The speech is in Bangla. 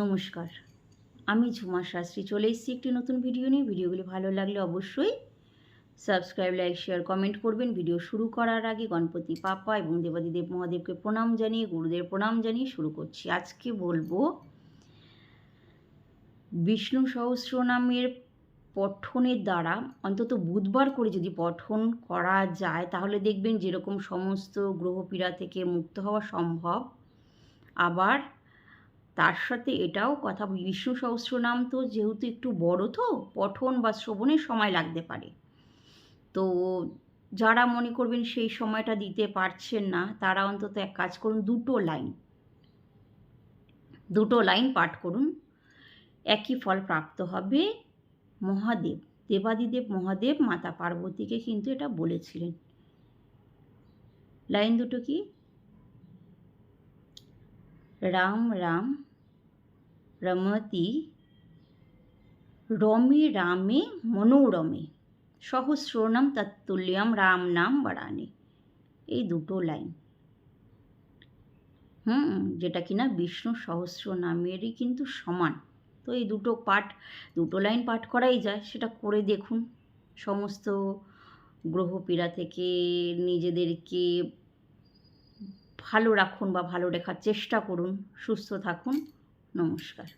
নমস্কার, আমি ঝুমা শাস্ত্রী চলে এসেছি একটি নতুন ভিডিও নিয়ে। ভিডিওগুলি ভালো লাগলে অবশ্যই সাবস্ক্রাইব, লাইক, শেয়ার, কমেন্ট করবেন। ভিডিও শুরু করার আগে গণপতি বাপ্পা এবং দেবাদিদেব মহাদেবকে প্রণাম জানিয়ে, গুরুদের প্রণাম জানিয়ে শুরু করছি। আজকে বলবো বিষ্ণু সহস্রনামের পঠনের দ্বারা অন্তত বুধবার করে যদি পঠন করা যায় তাহলে দেখবেন যেরকম সমস্ত গ্রহপীড়া থেকে মুক্ত হওয়া সম্ভব। আবার তার সাথে এটাও কথা, বিষ্ণু সহস্রনাম তো যেহেতু একটু বড়, তো পঠন বা শ্রবণে সময় লাগতে পারে। তো যারা মনে করবেন সেই সময়টা দিতে পারছেন না, তারা অন্তত এক কাজ করুন, দুটো লাইন পাঠ করুন, একই ফল প্রাপ্ত হবে। মহাদেব, দেবাদিদেব মহাদেব মাতা পার্বতীকে কিন্তু এটা বলেছিলেন। লাইন দুটো কি? রাম রাম রমতি রমে রামে মনোরমে সহস্রনাম তৎতুল্যম রাম নাম বাড়ানে। এই দুটো লাইন, যেটা কিনা বিষ্ণু সহস্র নামেরই কিন্তু সমান। তো এই দুটো লাইন পাঠ করাই যায়, সেটা করে দেখুন। সমস্ত গ্রহপীড়া থেকে নিজেদেরকে ভালো রাখুন বা ভালো রাখার চেষ্টা করুন। সুস্থ থাকুন। নমস্কার।